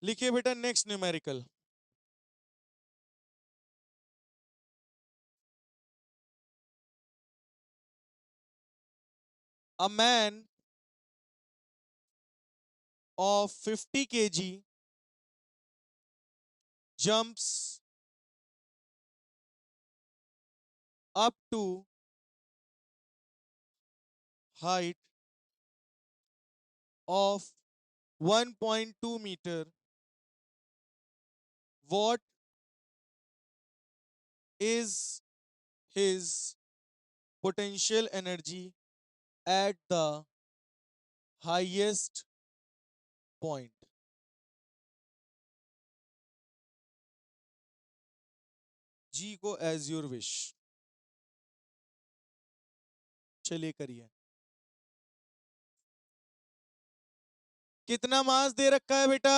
लिखिए बेटा next numerical. A man of 50 kg jumps up to height of 1.2 meter. What is his potential energy at the highest point? जी को as your wish. चलिए करिए। कितना मास दे रखा है बेटा?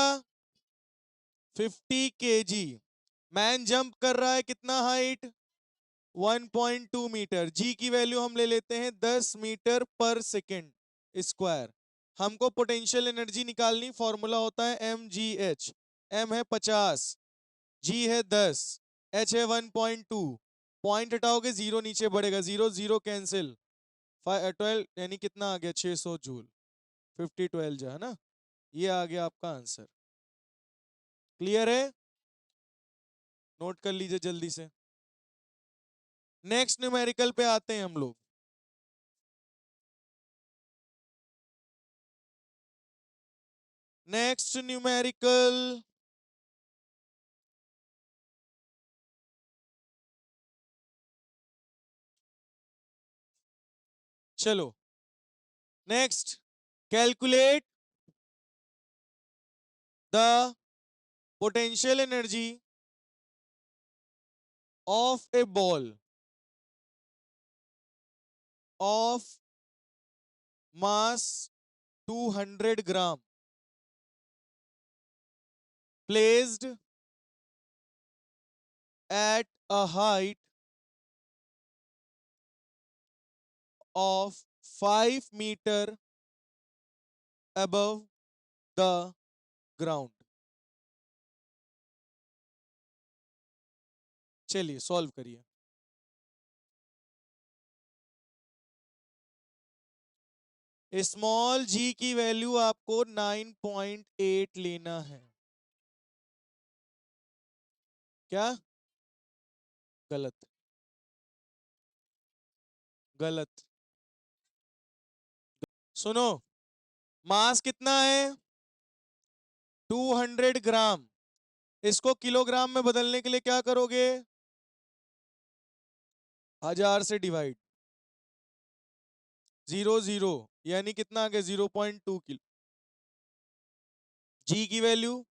50 केजी। मैन जंप कर रहा है कितना हाइट? 1.2 मीटर। जी की वैल्यू हम ले लेते हैं 10 मीटर पर सेकेंड स्क्वायर। हमको पोटेंशियल एनर्जी निकालनी, फॉर्मूला होता है एम जी एच। एम है 50, जी है 10, एच है 1.2। पॉइंट हटाओगे जीरो नीचे बढ़ेगा, जीरो जीरो कैंसिल, 12 यानी कितना आ गया? 600 जूल। 50 12 जो है ना, ये आ गया आपका आंसर। क्लियर है? नोट कर लीजिए जल्दी से। नेक्स्ट न्यूमेरिकल पे आते हैं हम लोग। नेक्स्ट न्यूमेरिकल, चलो next. Calculate the potential energy of A ball of mass 200 gram placed at a height of 5 meter above the ground। चलिए सॉल्व करिए। स्मॉल जी की वैल्यू आपको 9.8 लेना है। क्या? गलत। गलत। सुनो, मास कितना है? 200 ग्राम। इसको किलोग्राम में बदलने के लिए क्या करोगे? 1000 से डिवाइड, जीरो जीरो, यानी कितना आ गया? 0.2 किलो। जी की वैल्यू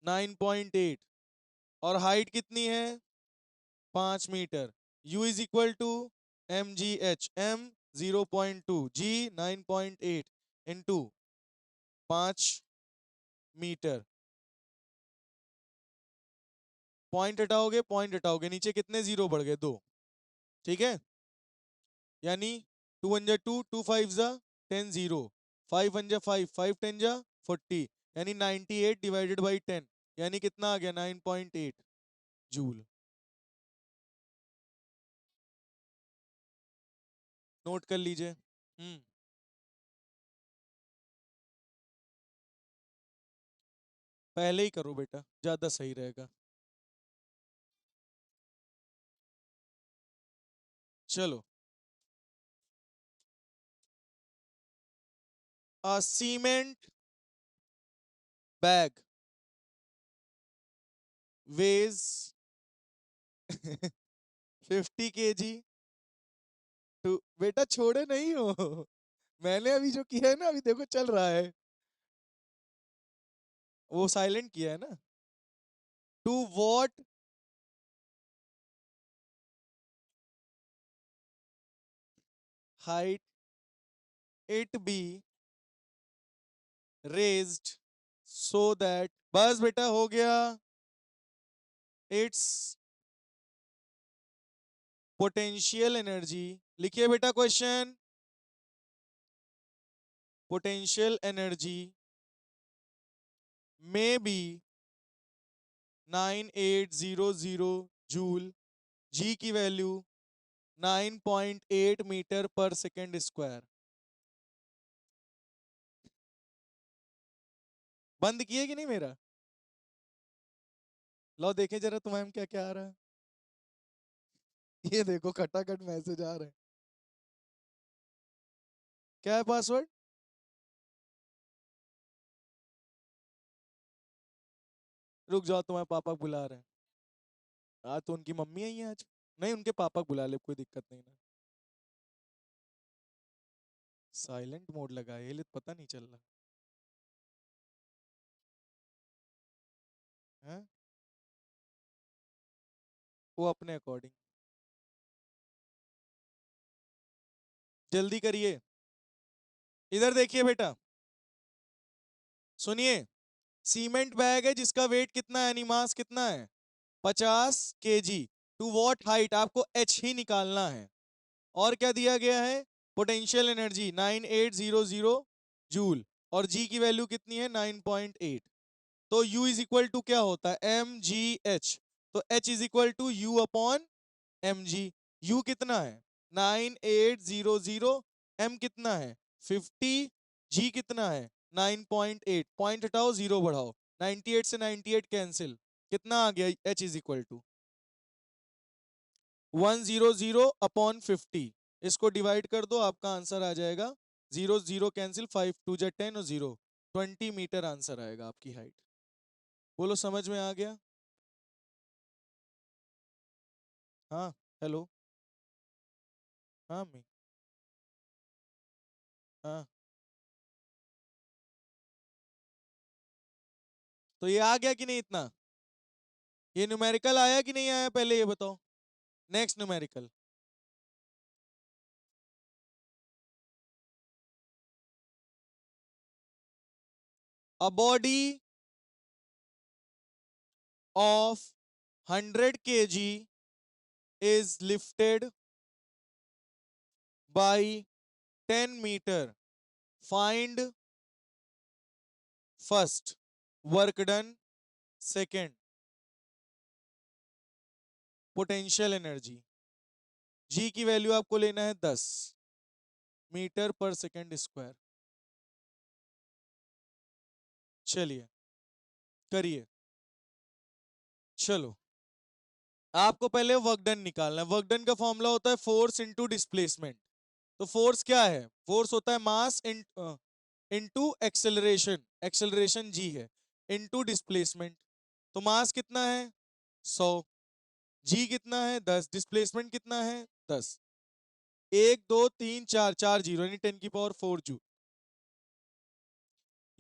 9.8 और हाइट कितनी है? 5 metre. U is equal to M G H. M 0.2, G 9.8 into 5 metre. Point हटाओगे, पॉइंट हटाओगे, नीचे कितने जीरो बढ़ गए? 2। ठीक है, यानी 2 1 जा 2, 2 5 जा 10, जीरो 5 1 जा 5, 5 10 जा 40, यानी 98 डिवाइडेड बाई 10, यानी कितना आ गया? 9.8 जूल। नोट कर लीजिए। पहले ही करो बेटा, ज्यादा सही रहेगा। चलो, cement bag weighs 50 kg to, बेटा छोड़े नहीं हो। मैंने अभी जो किया है ना, अभी देखो चल रहा है, वो साइलेंट किया है ना। To what height it be raised so that, बस बेटा हो गया, इट्स पोटेंशियल एनर्जी। लिखिए बेटा question, potential energy may be 9800 joule, G की वैल्यू 9.8 मीटर पर सेकेंड स्क्वायर। बंद किए कि नहीं मेरा? लो देखे जरा तुम्हारे में क्या क्या आ रहा है। ये देखो खटाखट मैसेज आ रहे हैं। क्या है पासवर्ड? रुक जाओ, तुम्हारे पापा बुला रहे हैं। आज तो उनकी मम्मी आई है आज। नहीं, उनके पापा बुला ले, कोई दिक्कत नहीं ना। साइलेंट मोड लगा है, ये लिए पता नहीं चल रहा है। वो अपने अकॉर्डिंग। जल्दी करिए। इधर देखिए बेटा, सुनिए। सीमेंट बैग है जिसका वेट कितना है, यानी मास कितना है, 50 kg। टू वॉट हाइट, आपको एच ही निकालना है। और क्या दिया गया है, पोटेंशियल एनर्जी 9800 जूल, और जी की वैल्यू कितनी है, 9.8। तो U इज इक्वल टू क्या होता है, mgh। तो H is equal to U upon mg। U कितना है, 9800, m कितना है 50, g कितना है 9.8। पॉइंट हटाओ, जीरो बढ़ाओ, 98 से 98 कैंसिल, कितना आ गया, H is equal to 100 upon 50। इसको डिवाइड कर दो, आपका आंसर आ जाएगा, जीरो जीरो कैंसिल, 5 2 जा 10 और 0, 20 मीटर आंसर आएगा आपकी हाइट। बोलो समझ में आ गया? हाँ। हेलो। हाँ मी। हाँ। तो ये आ गया कि नहीं इतना? ये न्यूमेरिकल आया कि नहीं आया, पहले ये बताओ। Next numerical. A body of 100 kg is lifted by 10 meter. Find first. Work done second. Potential energy. G की वैल्यू आपको लेना है 10 मीटर पर सेकेंड स्क्वायर। चलिए करिए। चलो, आपको पहले वर्क डन निकालना है। वर्क डन का फॉर्मूला होता है फोर्स इनटू डिस्प्लेसमेंट। तो फोर्स क्या है, फोर्स होता है मास इनटू एक्सेलरेशन, एक्सेलरेशन जी है, इनटू डिस्प्लेसमेंट। तो मास कितना है 100, जी कितना है 10, डिस्प्लेसमेंट कितना है 10। 1 2 3 4, 4 जीरो यानी 10 की power 4 joule.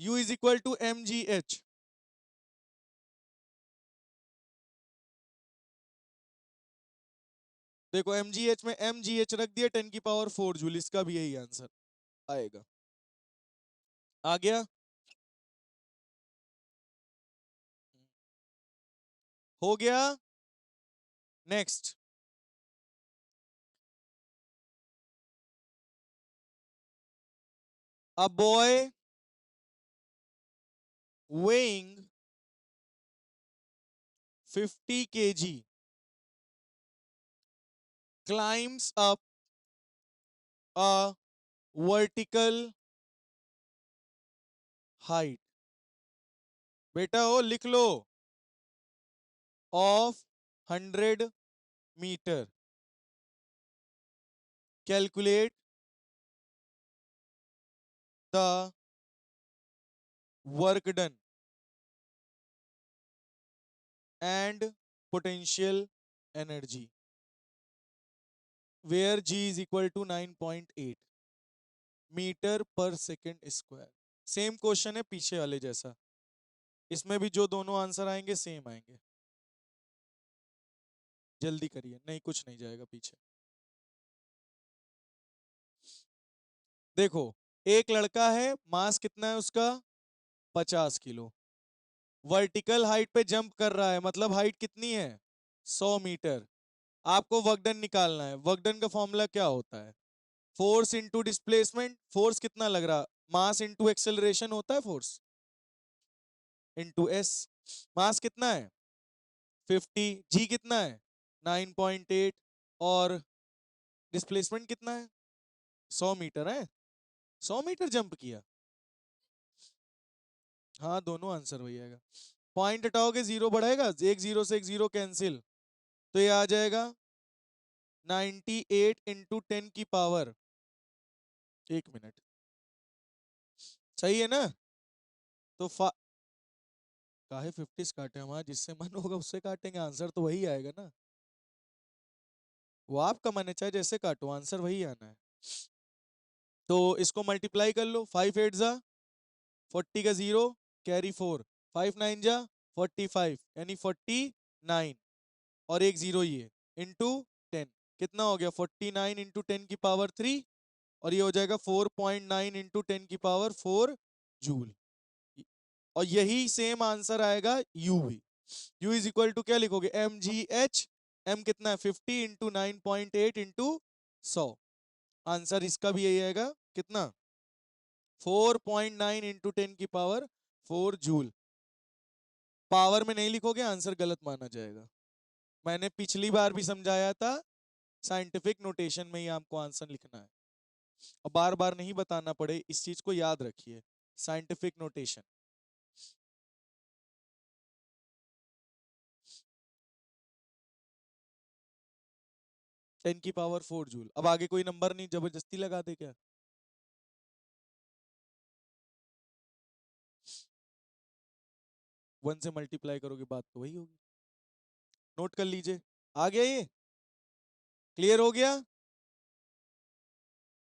U is equal to M G H. देखो एम जी एच में एम जी एच रख दिया, 10 की पावर 4 जूल, इसका भी यही आंसर आएगा। आ गया? हो गया। Next. A boy weighing 50 kg climbs up a vertical height, बेटा हो लिख लो, of 100 meter। Calculate the work done and potential energy where G is equal to 9.8 metre per second square. Same question है पीछे वाले जैसा, इसमें भी जो दोनों आंसर आएंगे सेम आएंगे। जल्दी करिए, नहीं कुछ नहीं जाएगा पीछे। देखो, एक लड़का है, मास कितना है उसका 50 किलो, वर्टिकल हाइट पे जंप कर रहा है, मतलब हाइट कितनी है 100 मीटर। आपको वर्कडन निकालना है। वर्कडन का फॉर्मूला क्या होता है, फोर्स इंटू डिस्प्लेसमेंट। फोर्स कितना लग रहा, मास इंटू एक्सेलरेशन होता है फोर्स। Into S. मास कितना है 50, जी कितना है 9.8, और डिस्प्लेसमेंट कितना है 100 मीटर है। 100 मीटर जंप किया। हाँ दोनों आंसर वही आएगा। पॉइंट हटाओगे जीरो बढ़ाएगा, एक जीरो से एक जीरो कैंसिल, तो ये आ जाएगा 98 इंटू 10 की पावर, एक मिनट, सही है ना। तो काहे 50 काटे हमारा, जिससे मन होगा उससे काटेंगे, आंसर तो वही आएगा ना। वो आपका मन है, चाहे जैसे काटो आंसर वही आना है। तो इसको मल्टीप्लाई कर लो, 5 8 जा 40 का जीरो, कैरी 4, 5 9 जा 45 यानी 49, और एक जीरो ये इंटू 10, कितना हो गया 49 इंटू 10 की पावर 3, और ये हो जाएगा 4.9 इंटू 10 की पावर 4 जूल। और यही सेम आंसर आएगा यू भी। यू इज इक्वल टू क्या लिखोगे, एम जी एच, एम कितना है 50 इंटू 9.8 इंटू 100। आंसर इसका भी यही आएगा, कितना 4.9 इंटू 10 की पावर 4 जूल। पावर में नहीं लिखोगे आंसर गलत माना जाएगा। मैंने पिछली बार भी समझाया था, साइंटिफिक नोटेशन में ही आपको आंसर लिखना है, और बार बार नहीं बताना पड़े, इस चीज को याद रखिए, साइंटिफिक नोटेशन। 10 की पावर 4 जूल। अब आगे कोई नंबर नहीं, जबरदस्ती लगा दे क्या। 1 से मल्टीप्लाई करोगे बात तो वही होगी। नोट कर लीजिए, आ गया ये, क्लियर हो गया।